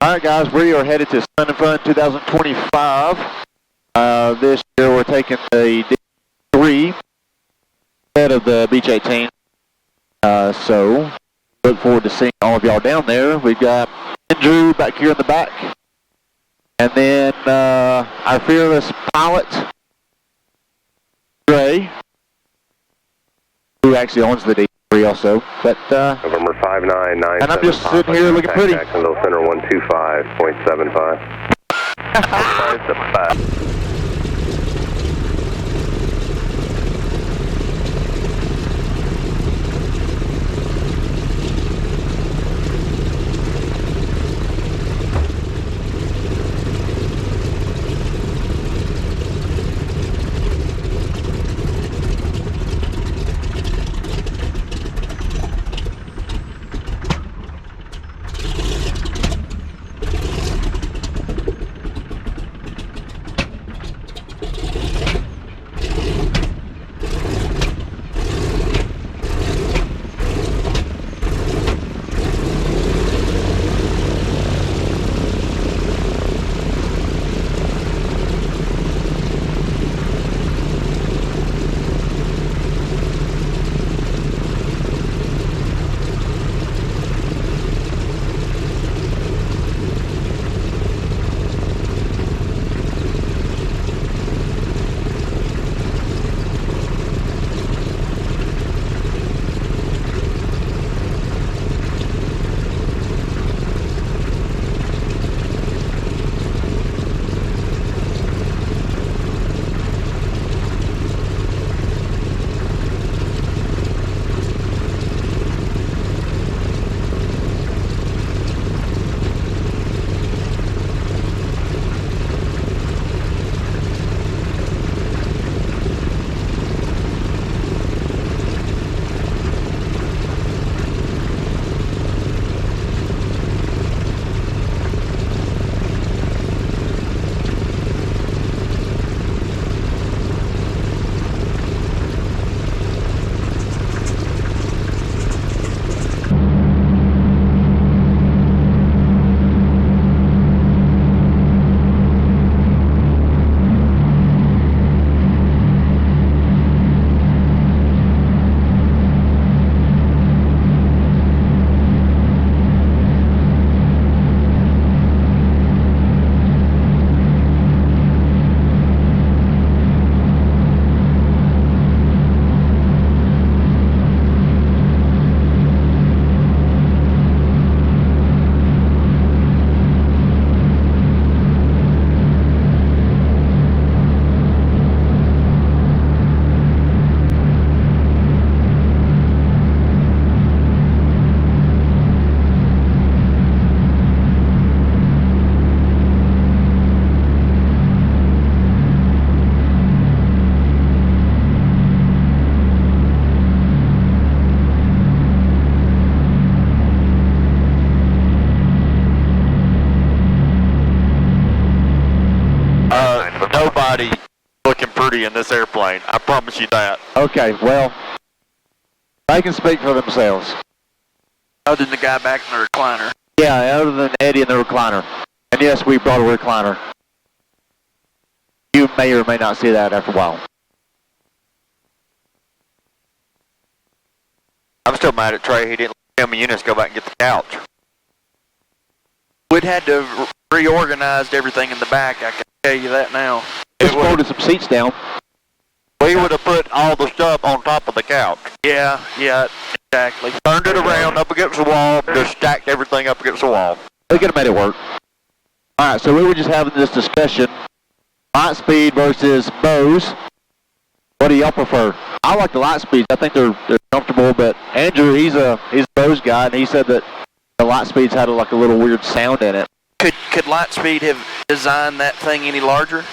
Alright guys, we are headed to Sun and Fun 2025. This year we're taking the D3 instead of the Beach 18. So, look forward to seeing all of y'all down there. We've got Andrew back here in the back. And then our fearless pilot, Gray, who actually owns the D3 also. But, November 599. and I'm just sitting here looking pretty. Jacksonville Center 125.75. 575. Nobody looking pretty in this airplane. I promise you that. Okay, well, they can speak for themselves. Other than the guy back in the recliner. Yeah, other than Eddie in the recliner. And yes, we brought a recliner. You may or may not see that after a while. I'm still mad at Trey. He didn't tell me units go back and get the couch. We'd had to reorganized everything in the back, I can tell you that now. Just folded some seats down. We would have put all the stuff on top of the couch. Yeah, exactly. Turned it around up against the wall, just stacked everything up against the wall. We could have made it work. Alright, so we were just having this discussion. Light speed versus bows. What do y'all prefer? I like the light speeds. I think they're comfortable, but Andrew, he's a bows guy, and he said that the light speeds had like a little weird sound in it. Could Lightspeed have designed that thing any larger?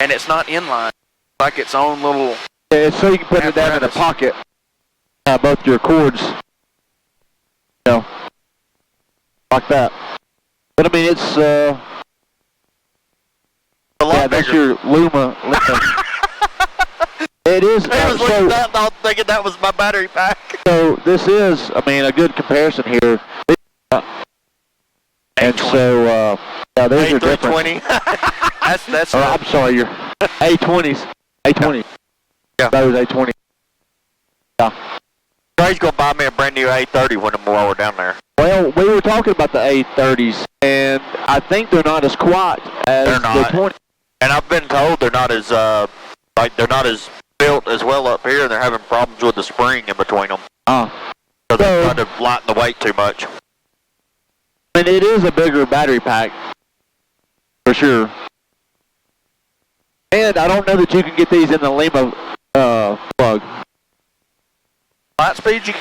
And it's not inline, like its own little. Yeah, it's so you can put it down in the pocket. Both your cords, you know, like that. But I mean, it's a lot bigger. That's your Luma. It is. I was looking at that, thinking that was my battery pack. So this is, I mean, a good comparison here. And so, yeah, there's your difference. A320. that's. I'm sorry, your A20s. A20. Yeah. Those A20. Yeah. Trey's gonna buy me a brand new A30 while we're down there. Well, we were talking about the A30s, and I think they're not as quiet as They're not. the 20. And I've been told they're not as they're not as built as well up here, and they're having problems with the spring in between them. So they're trying to lighten the weight too much. And it is a bigger battery pack, for sure. And I don't know that you can get these in the Lima plug. Light speed?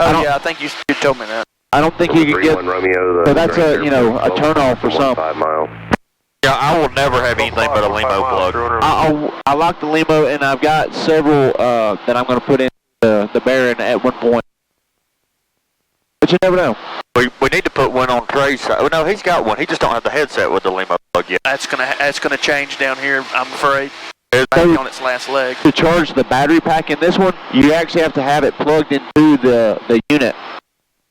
I think you told me that. I don't think you can get. Romeo, So that's a a turnoff for some. 5 miles. Yeah, I will never have anything but a Limo plug. I like the Limo, and I've got several that I'm going to put in the Baron at one point. But you never know. We need to put one on Trey's side. Oh, no, he's got one. He just don't have the headset with the Limo plug yet. That's gonna change down here, I'm afraid. So, On its last leg. to charge the battery pack in this one, you actually have to have it plugged into the unit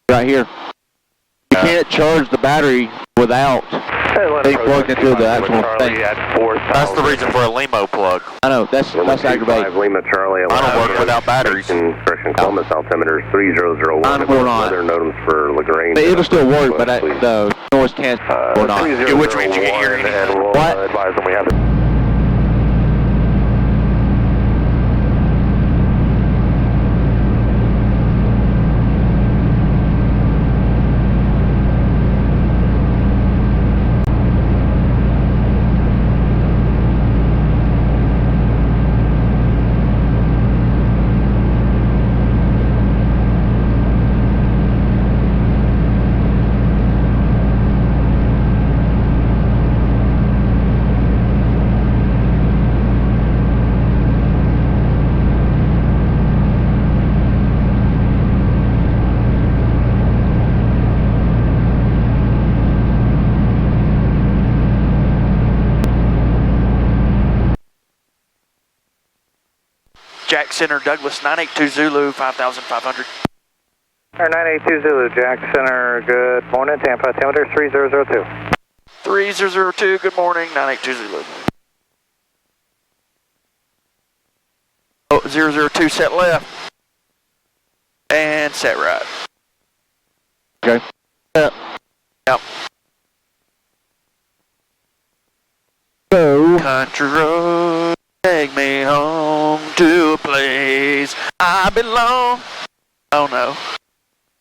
right here. You can't charge the battery without being plugged into the actual thing. That's the reason for a Limo plug. I know, that's aggravating. Lima Charlie. I don't work without batteries. Correction, Columbus altimeter 3001. Mine will not. Weather notims for Lagrange. It'll still work, but the noise cancel will not. Yeah, which means you can't hear anything. And we'll What? advise them we have it. Jack Center, Douglas, 982 Zulu, 5,500. 982 Zulu, Jack Center, good morning, Tampa, altimeter 3002. 3002, good morning, 982 Zulu. Oh, 002, set left. And set right. Okay. Yep. So, Country road, take me home to a place I belong. Oh no,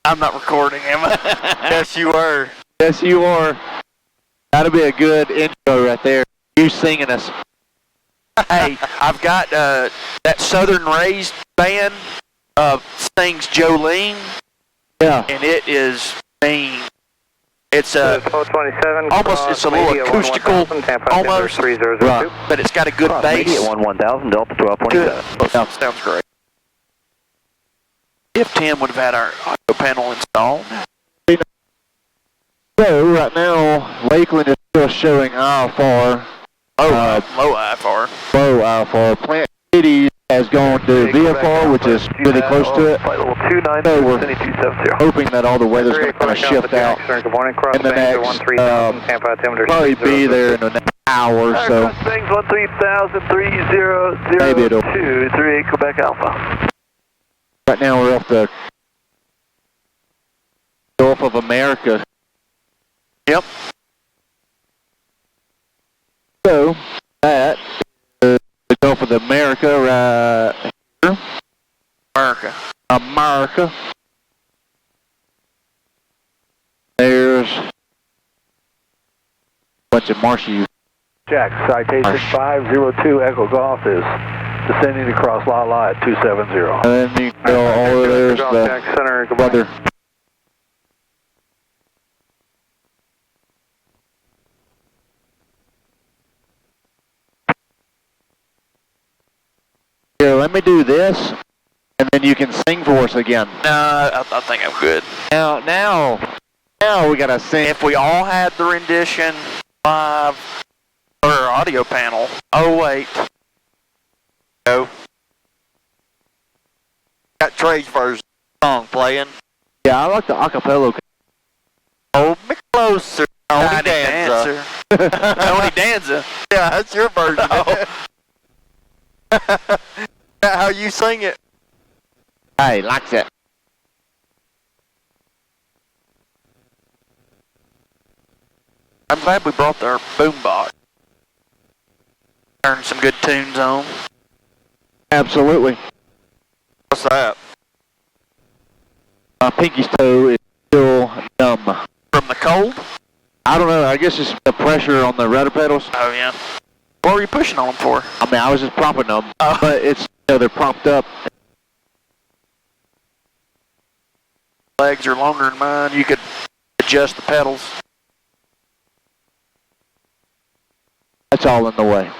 I'm not recording, am I? Yes, you were. yes, you are. That'll be a good intro right there. You singing us. Hey, I've got that Southern Raised band sings Jolene, Yeah. and it is mean. It's a 1227. almost, it's a little acoustical, almost, Right. but it's got a good bass. 1000, Delta Good. 1227. Sounds great. If Tim would have had our audio panel installed. So, right now, Lakeland is still showing IFR. Low IFR. Low IFR. Plant City has gone to VFR, which is really close to it. So we're hoping that all the weather's going to kind of shift out Good morning, cross in the bands next, 13,000, Tampa, altimeter probably be 3002. there in the next hour or so. Things 13,000, 3002, Maybe it'll. 38, Quebec Alpha. Right now we're off the Gulf of America. Yep. So, that is the Gulf of America right here. America. There's a bunch of marshy. Jack, citation 502 Echo Golf is descending across La La at 270. And then you go all over there's Jack the Center, good morning. other. Here, let me do this, and then you can sing for us again. No, I think I'm good. Now we gotta sing. If we all had the rendition live or audio panel. Oh wait. Go. Got Trey's version song playing. Yeah, I like the acapella. Hold me closer, Tony Danza. Tony Danza. Yeah, that's your version. Oh. How you sing it? Hey, likes it. I'm glad we brought our boombox. Turned some good tunes on. Absolutely. What's that? My pinky toe is still numb. From the cold? I don't know. I guess it's the pressure on the rudder pedals. Oh, yeah. What were you pushing on them for? I mean, I was just propping them, Oh. but it's, they're propped up. Legs are longer than mine. You could adjust the pedals. That's all in the way.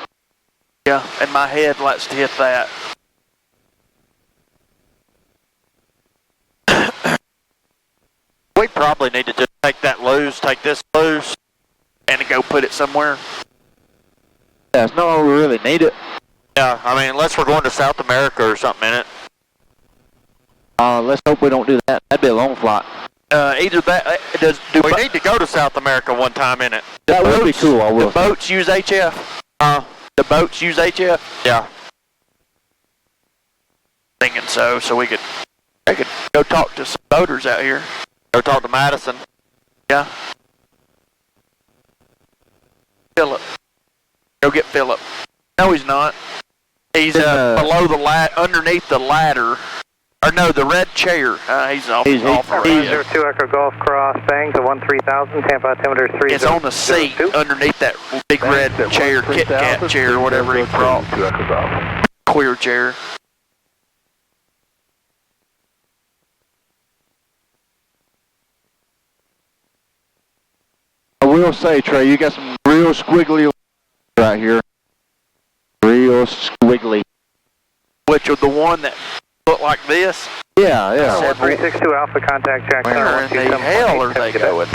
Yeah, and my head likes to hit that. We probably need to just take that loose, take this loose. And go put it somewhere. Yeah, it's not all we really need it. Yeah, I mean, unless we're going to South America or something in it. Let's hope we don't do that. That'd be a long flight. Either that, We need to go to South America one time in it. That would be cool, I will The boats use HF. The boats use HF. Yeah. Thinking so we could go talk to some boaters out here. Go talk to Madison. Yeah. Philip. Go get Philip. No, he's not. He's below the underneath the ladder. Or no, the red chair. He's off. He's off the He's radio. 2 Echo Golf Cross, Bangs at 13,000, Tampa altimeter 3. It's on the seat underneath that big red chair, Kit Kat chair, whatever he brought. Queer chair. I will say, Trey, you got some real squiggly right here. Real squiggly. Which was the one that looked like this? Yeah, yeah. 362 Alpha, contact Jack Center. Where in the hell are they going?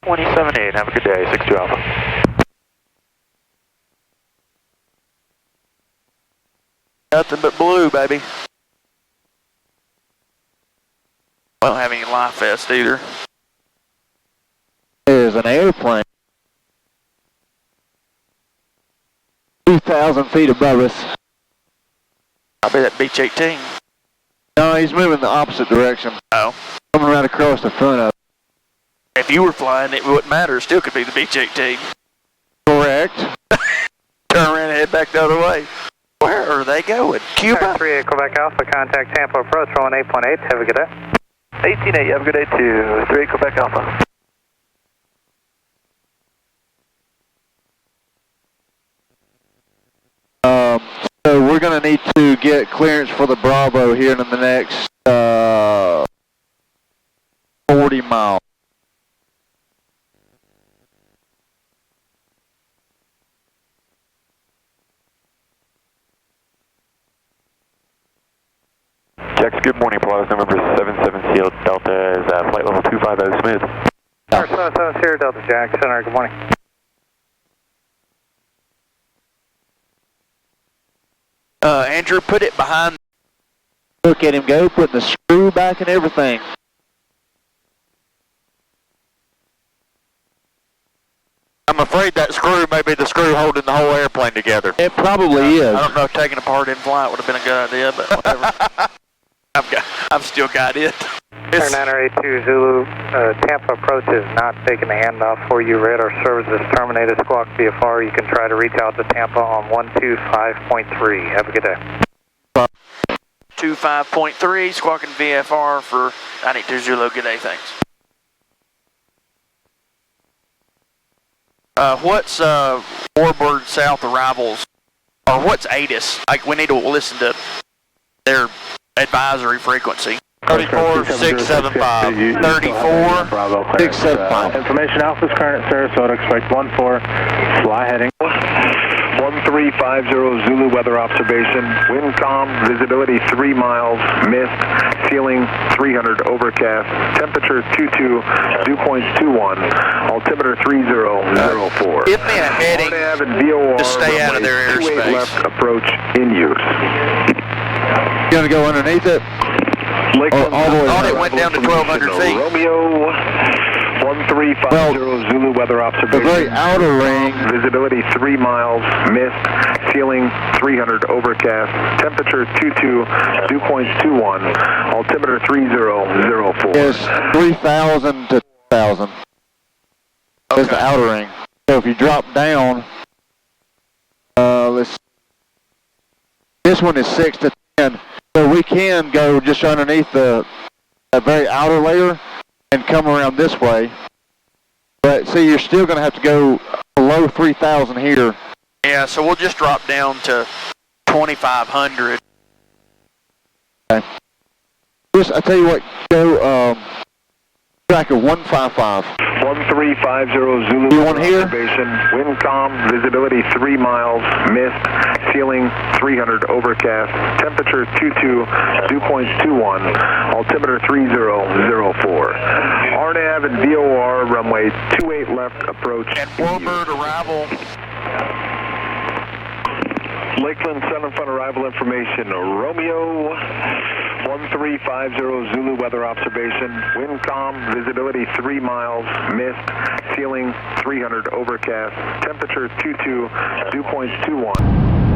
278, have a good day, 62 Alpha. Nothing but blue, baby. I don't have any life vest either. There's an airplane 2,000 feet above us. I'll be that Beach 18. No, he's moving the opposite direction. Oh. Coming right across the front of it. If you were flying, it wouldn't matter. It still could be the Beach 18. Correct. Turn around and head back the other way. Where are they going? Cuba? 3 Quebec Alpha, contact Tampa approach, rolling 8.8. Have a good day. 188, have a good day too, 3 Quebec Alpha. So we're going to need to get clearance for the Bravo here in the next 40 miles. Jax, good morning, Polaris number 77 Seal Delta is flight level 250 smooth. 77 Sierra Delta Jack Center, good morning. Andrew, put it behind. Look at him go, putting the screw back and everything. I'm afraid that screw may be the screw holding the whole airplane together. It probably is. I don't know if taking apart in flight would have been a good idea, but whatever. I've still got it. Air 982 Zulu, Tampa approach is not taking the handoff for you. Radar service is terminated. Squawk VFR. You can try to reach out to Tampa on 125.3. Have a good day. 25.3, squawking VFR for 982 Zulu. Good day, thanks. What's Warbird South arrivals, or what's ATIS? Like, we need to listen to their advisory frequency. 34675. 675. Information Alpha's current at Sarasota, expect 14, fly heading. 1350 Zulu weather observation, wind calm, visibility 3 miles, mist, ceiling 300, overcast, temperature 22, dew points 21, altimeter 3004. Give me a heading Nav and VOR to stay out of their runway 28 airspace. left approach in use. You going to go underneath it? Lakeland, all the way I thought it went down to 1,200 feet. Romeo 1350 Zulu weather The observation. very outer ring, Visibility 3 miles, mist, ceiling 300, overcast, temperature 22, dew point 21, altimeter 3004. is 3,000 to 2,000. Is the outer ring. So if you drop down, this one is 6 to 10. So we can go just underneath the very outer layer and come around this way. But see, you're still going to have to go below 3,000 here. Yeah, so we'll just drop down to 2,500. Okay. Just, I tell you what, go tracker 155. 1350 Zulu You want here? observation, wind calm, visibility 3 miles, mist, ceiling 300, overcast, temperature 22, dew point 21, altimeter 3004. RNAV and VOR, runway 28 left, approach. And warbird arrival. Lakeland Sun front arrival information, Romeo 1350 Zulu weather observation, wind calm, visibility 3 miles, mist, ceiling 300, overcast, temperature 22, dew point 21.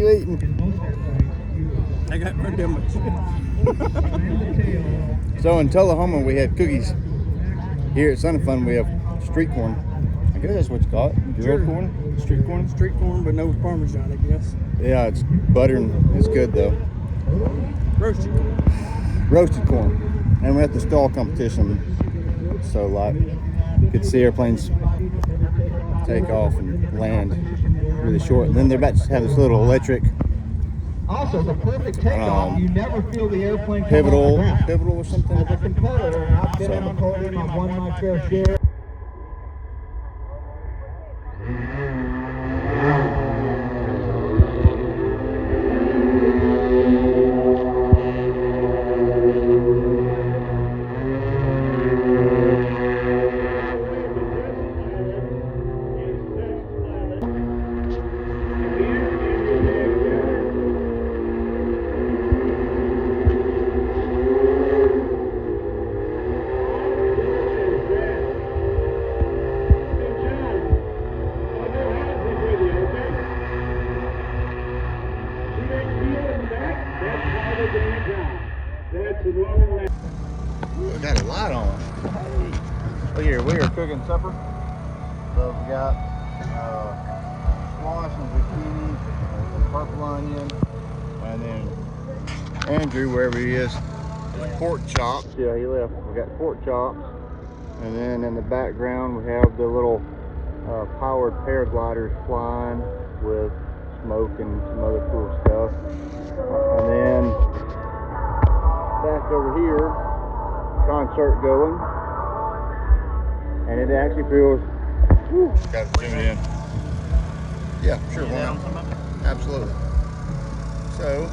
you eating? I got no damage. So in Tullahoma, we had cookies. Here at Sun and Fun, we have street corn. I guess that's what you call it. Grilled corn? Street corn? Street corn, but no Parmesan, I guess. Yeah, it's butter and it's good though. Roasted corn. Roasted corn. And we're at the stall competition. So like, you could see airplanes take off and land really short. And then they're about to have this little electric Also, the perfect takeoff, you never feel the airplane come off the ground. pivotal or something. As a competitor, and I've been on a podium, I've won my fair share. We got a light on. Look here, we are cooking supper. So we got squash and zucchini, some purple onion, and then Andrew, wherever he is, pork chops. Yeah, he left. We got pork chops, and then in the background we have the little powered paragliders flying with smoke and some other cool stuff. And then back over here, concert going, and it actually feels. Got to tune in. Yeah, sure. Why not? Absolutely. So,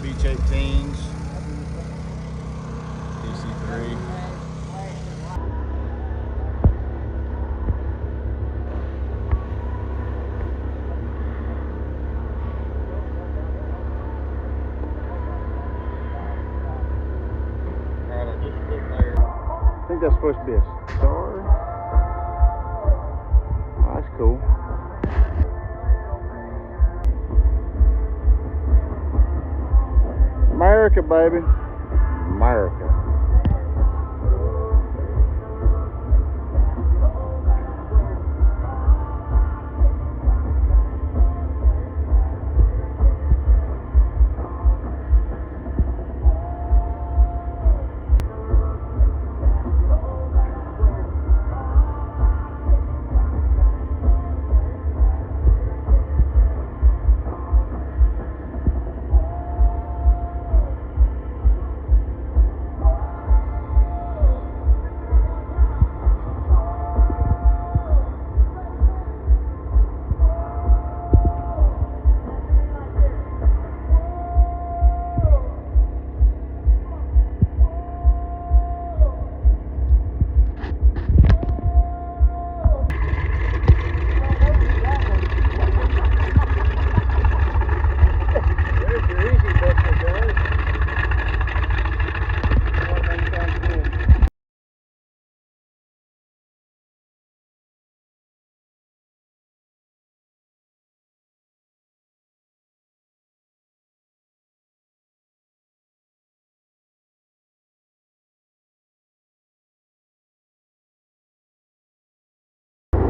Beach 18s, DC3. I think that's supposed to be a star. Oh, that's cool. America, baby. America.